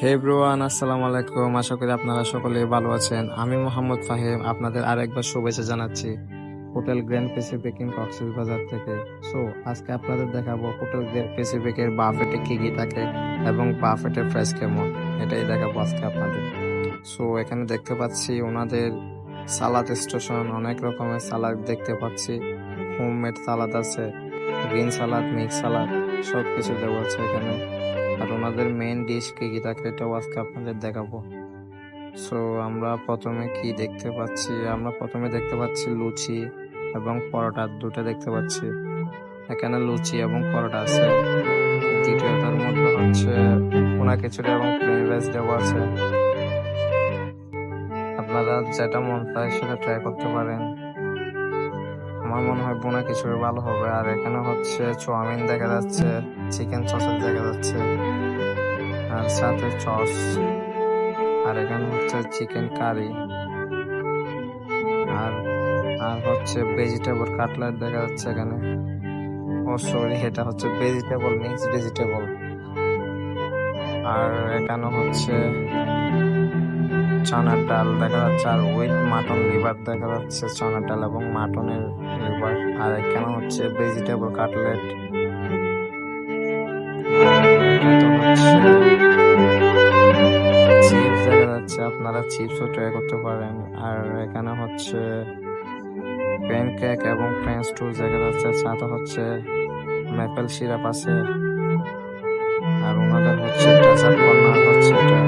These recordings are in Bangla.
হে এভরিওয়ান, আসসালামু আলাইকুম। আশা করি আপনারা সকলেই ভালো আছেন। আমি মোহাম্মদ ফাহিম আপনাদের আরেকবার শুভেচ্ছা জানাচ্ছি hotel grand Pacific in Cox's Bazar থেকে। সো আজকে আপনাদের দেখাবো হোটেল গ্র্যান্ড প্যাসিফিকের বাফেটে কি কি থাকে এবং বাফেটের প্রাইস কেমন, এটাই দেখাবো আজকে আপনাদের। সো এখানে দেখতে পাচ্ছি ওনাদের সালাদ স্টেশন, অনেক রকমের সালাদ দেখতে পাচ্ছি। হোমমেড সালাদ আছে, গ্রিন সালাদ, মিক্স সালাদ, সব কিছু দেওয়া আছে এখানে। আর ওনাদের মেইন ডিশ কি কি থাকে এটাও আজকে আপনাদের দেখাবো। সো আমরা প্রথমে দেখতে পাচ্ছি লুচি এবং পরোটা দুটো দেখতে পাচ্ছি। এখানে লুচি এবং পরোটা আছে। দ্বিতীয়টার মধ্যে হচ্ছে ভুনা খিচুড়ি এবং প্লেন রাইস দেওয়া আছে। আপনারা যেটা মন চায় সেটা ট্রাই করতে পারেন। আমার মনে হয় ভুনা খিচুড়ি ভালো হবে। আর এখানে হচ্ছে চাউমিন দেখা যাচ্ছে, চিকেন সসেস দেখা যাচ্ছে, আর সাথে সস। আর এখানে হচ্ছে চিকেন কারি, আর আর হচ্ছে ভেজিটেবল কাটলেট দেখা যাচ্ছে এখানে। ও সরি, এটা হচ্ছে ভেজিটেবল মিক্স ভেজিটেবল। আর এখানে হচ্ছে চানার ডাল দেখা যাচ্ছে, আর উইথ মাটন লিভার দেখা যাচ্ছে, চানার ডাল এবং মাটনের লিভার। আর এখানে হচ্ছে ভেজিটেবল কাটলেট। চিপস দেখা যাচ্ছে, আপনারা চিপসও ট্রাই করতে পারেন। আর এখানে হচ্ছে প্যানকেক এবং ফ্রেঞ্চ টোস্ট দেখা যাচ্ছে, সাথে হচ্ছে ম্যাপেল সিরাপ আছে। আর ওনাদের হচ্ছে ডেজার্ট কর্নার হচ্ছে এটা।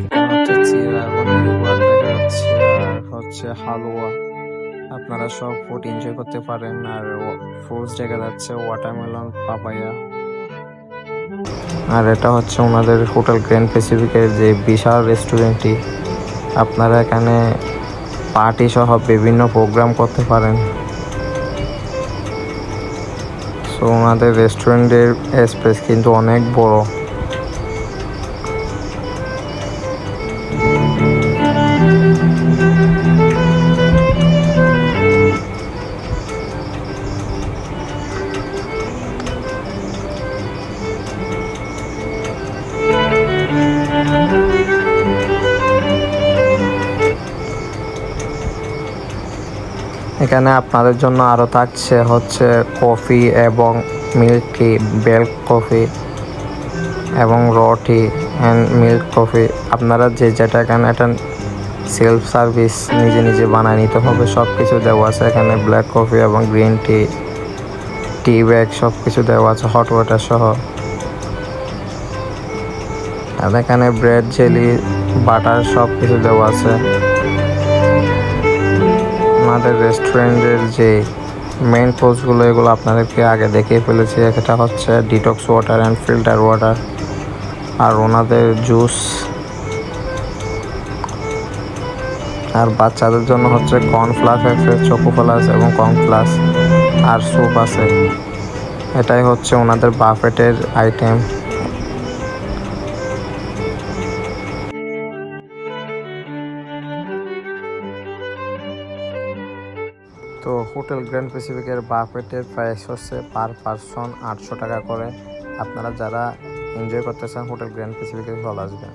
এখানে হচ্ছে চিরা এবং লিভার দেখা যাচ্ছে, আর হচ্ছে হালুয়া। আপনারা সব ফুড এনজয় করতে পারেন। আর ফ্রুটস দেখা যাচ্ছে, ওয়াটারমেলন, পাপায়া। আর এটা হচ্ছে ওনাদের হোটেল গ্র্যান্ড প্যাসিফিকের যে বিশাল রেস্টুরেন্টটি। আপনারা এখানে পার্টি সহ বিভিন্ন প্রোগ্রাম করতে পারেন। সো ওনাদের রেস্টুরেন্টের স্পেস কিন্তু অনেক বড়। এখানে আপনাদের জন্য আরো থাকছে হচ্ছে কফি এবং মিল্ক টি, বেল্ক কফি এবং র টি অ্যান্ড মিল্ক কফি। আপনারা যেটা এখানে একটা সেলফ সার্ভিস নিজে নিজে বানায় নিতে হবে। সব কিছু দেওয়া আছে এখানে, ব্ল্যাক কফি এবং গ্রিন টি, টি ব্যাগ সব কিছু দেওয়া আছে, হট ওয়াটার সহ। আর এখানে ব্রেড, জেলি, বাটার সব কিছু দেওয়া আছে। আমাদের রেস্টুরেন্টের যে মেইন কোর্সগুলো এগুলো আপনাদেরকে আগে দেখিয়ে ফেলেছি। এটা হচ্ছে detox water and filter water, আর ওনাদের জুস। আর বাচ্চাদের জন্য হচ্ছে কর্নফ্লাক্স আছে, চকোফ্লাক্স এবং কর্নফ্লাক্স, আর স্যুপ আছে। এটাই হচ্ছে ওনাদের বাফেটের আইটেম। তো হোটেল গ্র্যান্ড প্যাসিফিকের বাফেটের প্রাইস হচ্ছে পার পারসন 800 টাকা করে। আপনারা যারা এনজয় করতে চান হোটেল গ্র্যান্ড প্যাসিফিকে চলে আসবেন।